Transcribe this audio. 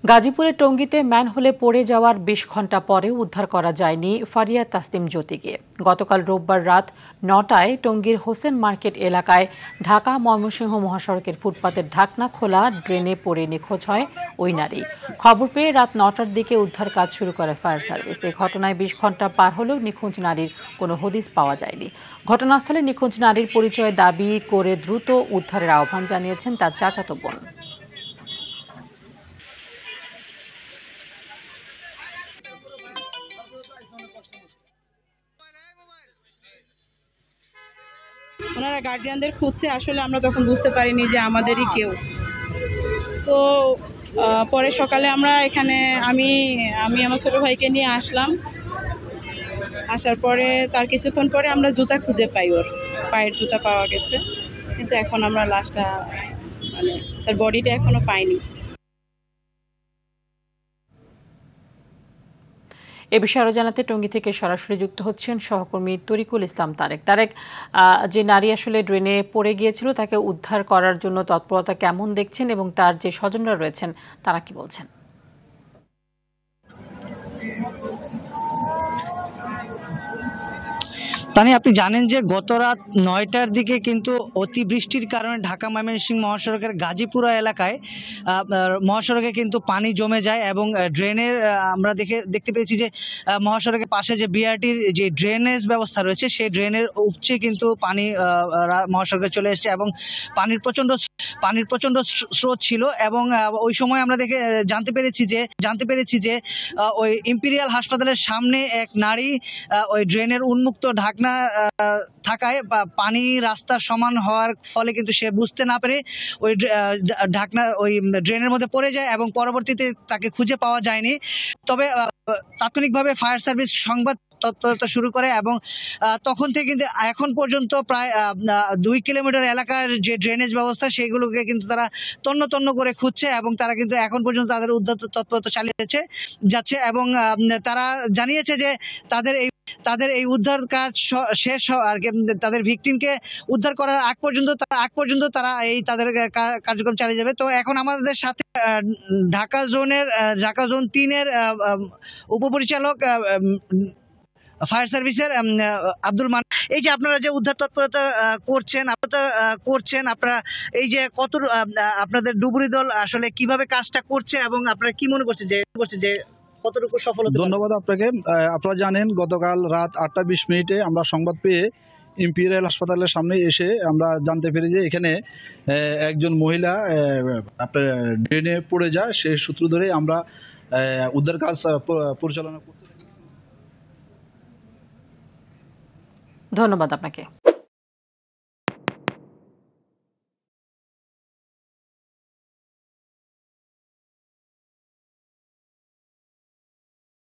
গাজীপুরের টঙ্গীতে ম্যানহোলে পড়ে যাওয়ার ২০ ঘণ্টা পরেও উদ্ধার করা যায়নি ফারিয়া তাসনিম জ্যোতিকে। গতকাল রোববার রাত ৯টায় টঙ্গীর হোসেন মার্কেট এলাকায় ঢাকা ময়মনসিংহ মহাসড়কের ফুটপাতের ঢাকনা খোলা ড্রেনে পড়ে নিখোঁজ হয় ওই নারী। খবর পেয়ে রাত ৯টার দিকে উদ্ধার কাজ শুরু করে ফায়ার সার্ভিস। এই ঘটনায় ২০ ঘণ্টা পার হলেও নিখোঁজ নারীর কোনো হদিস পাওয়া যায়নি। ঘটনাস্থলে নিখোঁজ নারীর পরিচয় দাবি করে দ্রুত উদ্ধারের আহ্বান জানিয়েছেন তার চাচাতো বোন। ওনারা গার্জিয়ানদের খুঁজছে, আসলে আমরা তখন বুঝতে পারিনি যে আমাদেরই কেউ। তো পরে সকালে আমরা এখানে আমি আমার ছোট ভাইকে নিয়ে আসলাম। আসার পরে তার কিছুক্ষণ পরে আমরা জুতা খুঁজে পাই, ওর পায়ের জুতা পাওয়া গেছে, কিন্তু এখন আমরা লাশটা তার বডিটা এখনো পাইনি। এ বিষয়ে আরো জানাতে টঙ্গী থেকে সরাসরি যুক্ত হচ্ছেন সহকর্মী তরিকুল ইসলাম তারেক। যে নারী আসলে ড্রেনে পড়ে গিয়েছিল তাকে উদ্ধার করার জন্য তৎপরতা কেমন দেখছেন এবং তার যে স্বজনরা রয়েছেন তারা কি বলছেন? তানি, আপনি জানেন যে গত রাত ৯টার দিকে কিন্তু অতিবৃষ্টির কারণে ঢাকা ময়মনসিংহ মহাসড়কের গাজীপুরা এলাকায় মহাসড়কে কিন্তু পানি জমে যায় এবং ড্রেনের আমরা দেখতে পেয়েছি যে মহাসড়কের পাশে যে বিআরটির যে ড্রেনেজ ব্যবস্থা রয়েছে সেই ড্রেনের উপচে কিন্তু পানি মহাসড়কে চলে এসেছে এবং পানির প্রচন্ড স্রোত ছিল। এবং ওই সময় আমরা জানতে পেরেছি যে ওই ইম্পেরিয়াল হাসপাতালের সামনে এক নারী ওই ড্রেনের উন্মুক্ত ঢাকনা থাকায় পানি রাস্তার সমান হওয়ার ফলে কিন্তু সে বুঝতে না পেরে ওই ড্রেনের মধ্যে পড়ে যায় এবং পরবর্তীতে তাকে খুঁজে পাওয়া যায়নি। তবে তাৎক্ষণিকভাবে ফায়ার সার্ভিস সংবাদ তৎপরতা শুরু করে এবং তখন থেকে কিন্তু এখন পর্যন্ত প্রায় 2 কিলোমিটার এলাকার যে ড্রেনেজ ব্যবস্থা সেগুলোকে কিন্তু তারা তন্ন করে খুঁজছে এবং তারা কিন্তু এখন পর্যন্ত তাদের উদ্ধার তৎপরতা চালিয়ে যাচ্ছে এবং তারা জানিয়েছে যে তাদের এই উদ্ধার কাজ শেষ আর কি, তাদের ভিকটিমকে উদ্ধার করার আগ পর্যন্ত তারা তাদের কার্যক্রম চালিয়ে যাবে। তো এখন আমাদের সাথে ঢাকা জোন 3-এর উপপরিচালক ফায়ার সার্ভিসের আব্দুল মান। এই যে আপনারা যে উদ্ধার তৎপরতা করছেন আপনারা এই যে আপনাদের ডুবুরি দল আসলে কিভাবে কাজটা করছে এবং আপনারা কি মনে করছেন যে কতটুকু সফল হতে? ধন্যবাদ আপনাকে। আপনারা জানেন গতকাল রাত 8:20 আমরা সংবাদ পেয়ে ইম্পেরিয়াল হাসপাতালের সামনে এসে আমরা জানতে পেরে যে এখানে একজন মহিলা আপনার ড্রেনে পড়ে যায়। সেই সূত্র ধরে আমরা উদ্ধার কাজ পরিচালনা করতে। ধন্যবাদ আপনাকে।